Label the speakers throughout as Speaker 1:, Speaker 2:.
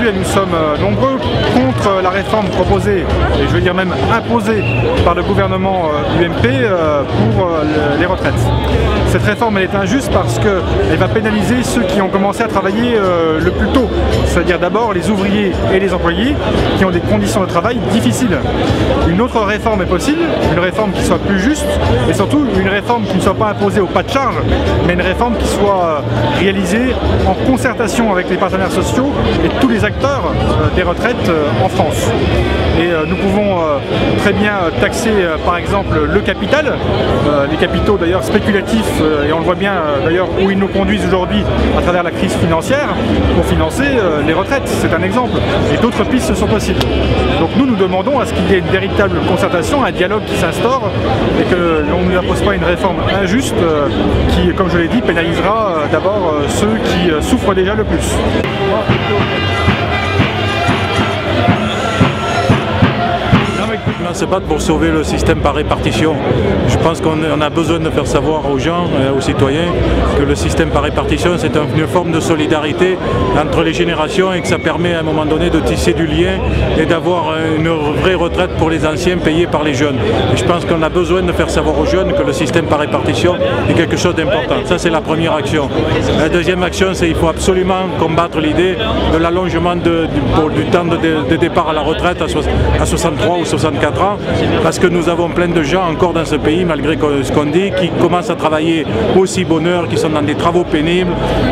Speaker 1: et nous sommes nombreux contre la réforme proposée, et je veux dire même imposée par le gouvernement UMP pour les retraites. Cette réforme elle est injuste parce qu'elle va pénaliser ceux qui ont commencé à travailler le plus tôt, c'est-à-dire d'abord les ouvriers et les employés qui ont des conditions de travail difficiles. Une autre réforme est possible, une réforme qui soit plus juste et surtout une réforme qui ne soit pas imposée au pas de charge, mais une réforme qui soit réalisée en concertation avec les partenaires sociaux et tous les acteurs des retraites en France. Et nous pouvons très bien taxer par exemple le capital, les capitaux d'ailleurs spéculatifs, et on le voit bien d'ailleurs où ils nous conduisent aujourd'hui à travers la crise financière pour financer les retraites, c'est un exemple. Et d'autres pistes sont possibles. Donc nous demandons à ce qu'il y ait une véritable concertation, un dialogue qui s'instaure et que l'on ne nous impose pas une réforme injuste qui, comme je l'ai dit, pénalisera d'abord ceux qui souffrent déjà le plus.
Speaker 2: Se battre pour sauver le système par répartition. Je pense qu'on a besoin de faire savoir aux gens, aux citoyens, que le système par répartition c'est une forme de solidarité entre les générations et que ça permet à un moment donné de tisser du lien et d'avoir une vraie retraite pour les anciens payée par les jeunes. Et je pense qu'on a besoin de faire savoir aux jeunes que le système par répartition est quelque chose d'important. Ça c'est la première action. La deuxième action c'est qu'il faut absolument combattre l'idée de l'allongement du temps de départ à la retraite à 63 ou 64 ans. Parce que nous avons plein de gens encore dans ce pays, malgré ce qu'on dit, qui commencent à travailler aussi bonne heure, qui sont dans des travaux pénibles,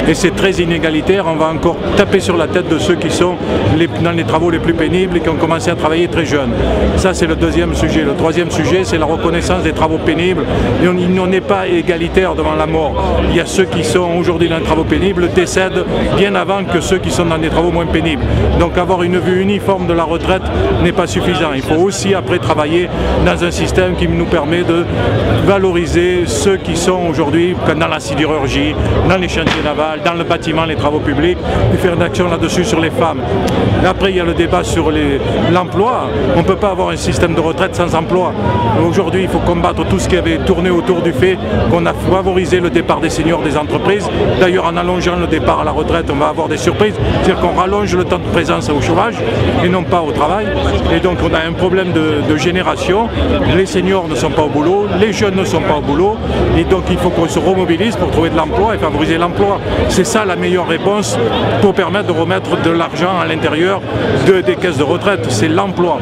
Speaker 2: et c'est très inégalitaire. On va encore taper sur la tête de ceux qui sont dans les travaux les plus pénibles et qui ont commencé à travailler très jeunes. Ça c'est le deuxième sujet. Le troisième sujet c'est la reconnaissance des travaux pénibles. Et on n'est pas égalitaire devant la mort. Il y a ceux qui sont aujourd'hui dans les travaux pénibles décèdent bien avant que ceux qui sont dans des travaux moins pénibles. Donc avoir une vue uniforme de la retraite n'est pas suffisant. Il faut aussi après travailler dans un système qui nous permet de valoriser ceux qui sont aujourd'hui dans la sidérurgie, dans les chantiers navals, dans le bâtiment, les travaux publics, et faire une action là-dessus sur les femmes. Et après, il y a le débat sur l'emploi. On ne peut pas avoir un système de retraite sans emploi. Aujourd'hui, il faut combattre tout ce qui avait tourné autour du fait qu'on a favorisé le départ des seniors des entreprises. D'ailleurs, en allongeant le départ à la retraite, on va avoir des surprises. C'est-à-dire qu'on rallonge le temps de présence au chômage et non pas au travail. Et donc, on a un problème de génération. Les seniors ne sont pas au boulot, les jeunes ne sont pas au boulot. Et donc, il faut qu'on se remobilise pour trouver de l'emploi et favoriser l'emploi. C'est ça la meilleure réponse pour permettre de remettre de l'argent à l'intérieur des caisses de retraite. C'est l'emploi.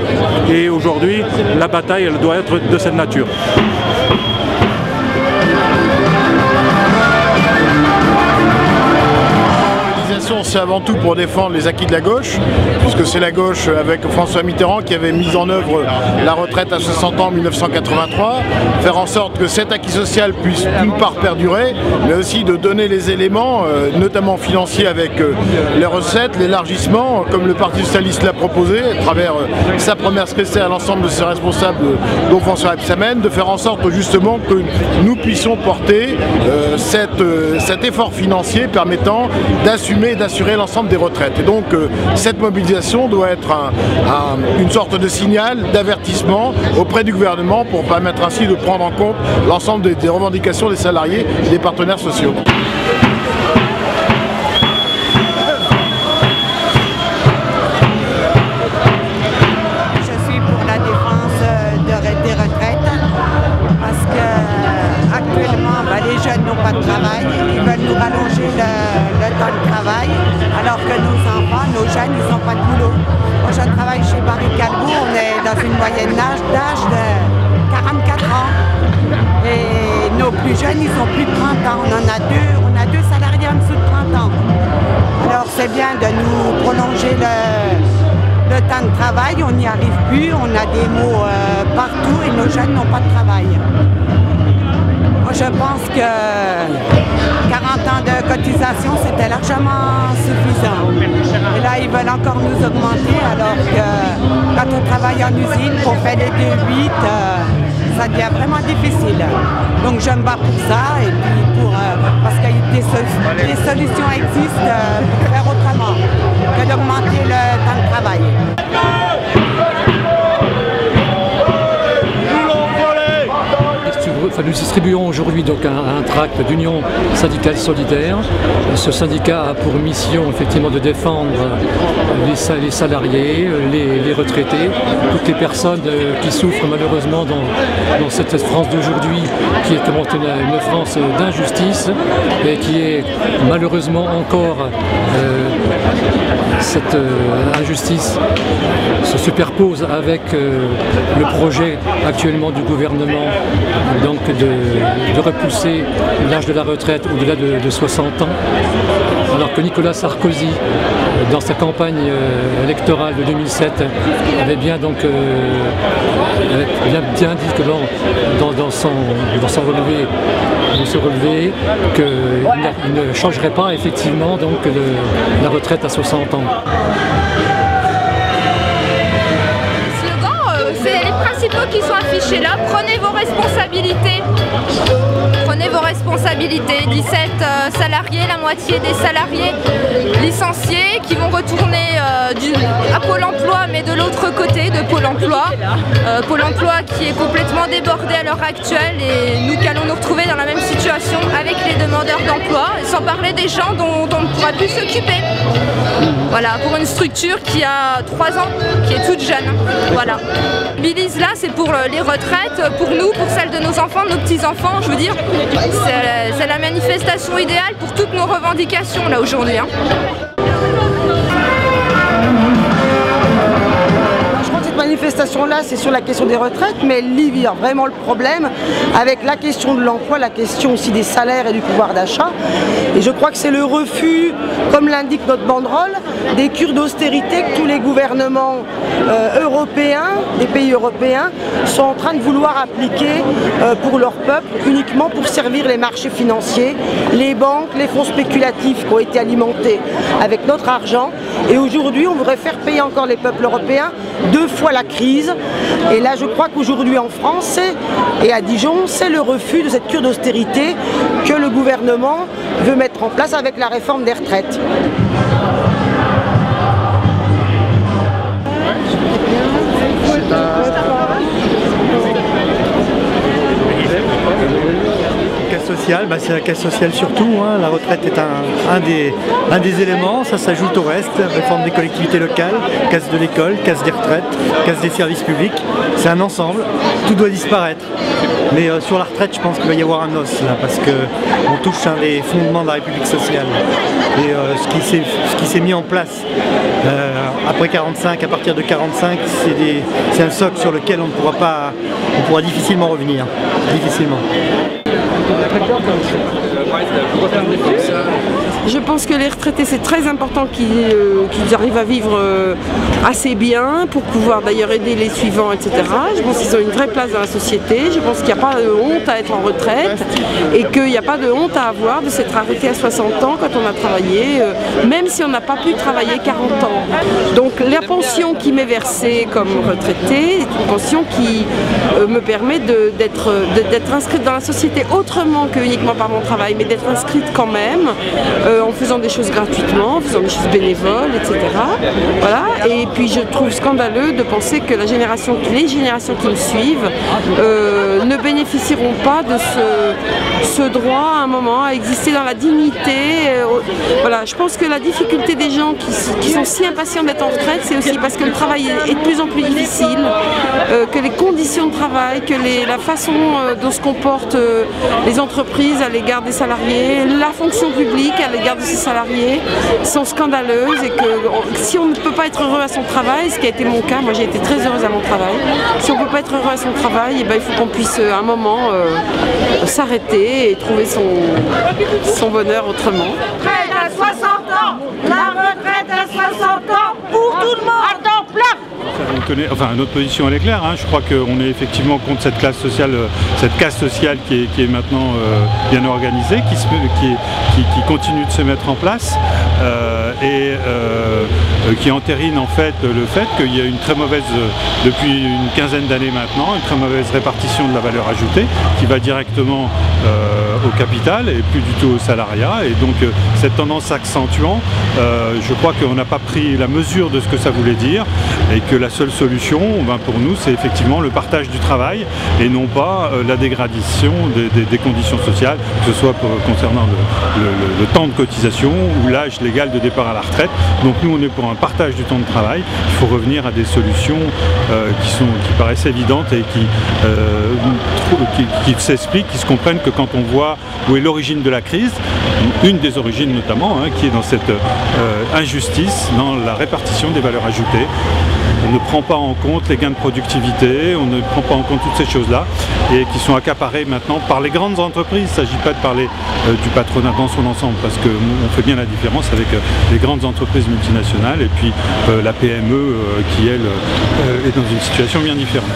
Speaker 2: Et aujourd'hui, la bataille, elle doit être de cette nature.
Speaker 3: C'est avant tout pour défendre les acquis de la gauche, puisque c'est la gauche avec François Mitterrand qui avait mis en œuvre la retraite à 60 ans en 1983, faire en sorte que cet acquis social puisse d'une part perdurer, mais aussi de donner les éléments, notamment financiers avec les recettes, l'élargissement, comme le Parti Socialiste l'a proposé, à travers sa première secrétaire à l'ensemble de ses responsables, dont François Rebsamen, de faire en sorte justement que nous puissions porter cet effort financier permettant d'assurer l'ensemble des retraites. Et donc cette mobilisation doit être une sorte de signal d'avertissement auprès du gouvernement pour permettre ainsi de prendre en compte l'ensemble des revendications des salariés et des partenaires sociaux.
Speaker 4: Je suis pour la défense des retraites parce que actuellement les jeunes n'ont pas de travail, ils veulent nous rallonger le temps de travail, alors que nos enfants, nos jeunes, ils n'ont pas de boulot. Moi, je travaille chez Barry Callebaut, on est dans une moyenne d'âge de 44 ans. Et nos plus jeunes, ils ont plus de 30 ans. On a deux salariés en dessous de 30 ans. Alors, c'est bien de nous prolonger le temps de travail, on n'y arrive plus, on a des mots partout et nos jeunes n'ont pas de travail. Je pense que 40 ans de cotisation, c'était largement suffisant. Et là, ils veulent encore nous augmenter, alors que quand on travaille en usine, qu'on fait les 2-8, ça devient vraiment difficile. Donc je me bats pour ça, et puis parce que des solutions existent pour faire autrement que d'augmenter le temps de travail.
Speaker 5: nous distribuons aujourd'hui donc un tract d'Union syndicale solidaire. Ce syndicat a pour mission effectivement de défendre les salariés, les retraités, toutes les personnes qui souffrent malheureusement dans cette France d'aujourd'hui qui est une France d'injustice et qui est malheureusement encore cette injustice se superpose avec le projet actuellement du gouvernement donc de repousser l'âge de la retraite au-delà de 60 ans, alors que Nicolas Sarkozy, dans sa campagne électorale de 2007, avait bien dit que dans son relevé qu'il ne changerait pas effectivement donc la retraite à 60 ans.
Speaker 6: C'est les principaux qui sont affichés là. Prenez vos responsabilités. Prenez vos responsabilités. 17 salariés, la moitié des salariés licenciés qui vont retourner à Pôle emploi, mais de l'autre côté de Pôle emploi. Pôle emploi qui est complètement débordé à l'heure actuelle et nous qu'allons nous retrouver dans la même situation avec les demandeurs d'emploi, sans parler des gens dont on ne pourra plus s'occuper. Voilà, pour une structure qui a 3 ans, qui est toute jeune. Voilà. Mobilise là, c'est pour les retraites, pour nous, pour celles de nos enfants, de nos petits-enfants, je veux dire, c'est la manifestation idéale pour toutes nos revendications là aujourd'hui.
Speaker 7: Cette manifestation-là, c'est sur la question des retraites, mais elle lie vraiment le problème avec la question de l'emploi, la question aussi des salaires et du pouvoir d'achat. Et je crois que c'est le refus, comme l'indique notre banderole, des cures d'austérité que tous les gouvernements européens, des pays européens, sont en train de vouloir appliquer pour leur peuple, uniquement pour servir les marchés financiers, les banques, les fonds spéculatifs qui ont été alimentés avec notre argent. Et aujourd'hui, on voudrait faire payer encore les peuples européens 2 fois la crise. Et là, je crois qu'aujourd'hui en France et à Dijon, c'est le refus de cette cure d'austérité que le gouvernement veut mettre en place avec la réforme des retraites.
Speaker 8: Sociale, c'est la caisse sociale surtout, la retraite est un des éléments, ça s'ajoute au reste, réforme des collectivités locales, casse de l'école, casse des retraites, casse des services publics, c'est un ensemble, tout doit disparaître. Mais sur la retraite, je pense qu'il va y avoir un os là, parce qu'on touche un des fondements de la République sociale. Et ce qui s'est mis en place après 45, à partir de 45, c'est un socle sur lequel on pourra difficilement revenir, difficilement.
Speaker 9: Je pense que les retraités, c'est très important qu'ils arrivent à vivre assez bien pour pouvoir d'ailleurs aider les suivants, etc. Je pense qu'ils ont une vraie place dans la société. Je pense qu'il n'y a pas de honte à être en retraite et qu'il n'y a pas de honte à avoir de s'être arrêté à 60 ans quand on a travaillé, même si on n'a pas pu travailler 40 ans. Donc la pension qui m'est versée comme retraité est une pension qui me permet d'être inscrite dans la société autrement que uniquement par mon travail, mais d'être inscrite quand même en faisant des choses gratuitement, en faisant des choses bénévoles, etc. Voilà. Et puis je trouve scandaleux de penser que les générations qui me suivent ne bénéficieront pas de ce droit à un moment à exister dans la dignité. Voilà. Je pense que la difficulté des gens qui sont si impatients d'être en retraite, c'est aussi parce que le travail est de plus en plus difficile, que les conditions de travail, que la façon dont se comportent les entreprises à l'égard des salariés, la fonction publique à l'égard de ses salariés sont scandaleuses et que si on ne peut pas être heureux à son travail, ce qui a été mon cas, moi j'ai été très heureuse à mon travail, si on ne peut pas être heureux à son travail, il faut qu'on puisse à un moment s'arrêter et trouver son bonheur autrement.
Speaker 10: Retraite à 60 ans, la retraite à 60 ans pour tout le monde, à temps plein.
Speaker 2: Notre position elle est claire, je crois qu'on est effectivement contre cette classe sociale, cette caste sociale qui est maintenant bien organisée, qui continue de se mettre en place et qui entérine en fait le fait qu'il y a une très mauvaise, depuis une quinzaine d'années maintenant, une très mauvaise répartition de la valeur ajoutée qui va directement
Speaker 11: au capital et plus du tout au salariat. Et donc cette tendance s'accentuant, je crois qu'on n'a pas pris la mesure de ce que ça voulait dire et que la seule solution pour nous c'est effectivement le partage du travail et non pas la dégradation des conditions sociales, que ce soit concernant le temps de cotisation ou l'âge légal de départ à la retraite. Donc nous on est pour un partage du temps de travail. Il faut revenir à des solutions qui paraissent évidentes et qui s'expliquent, qui se comprennent, que quand on voit où est l'origine de la crise, une des origines notamment, qui est dans cette injustice dans la répartition des valeurs ajoutées. On ne prend pas en compte les gains de productivité, on ne prend pas en compte toutes ces choses-là et qui sont accaparées maintenant par les grandes entreprises. Il ne s'agit pas de parler du patronat dans son ensemble parce qu'on fait bien la différence avec les grandes entreprises multinationales et puis la PME qui, elle, est dans une situation bien différente.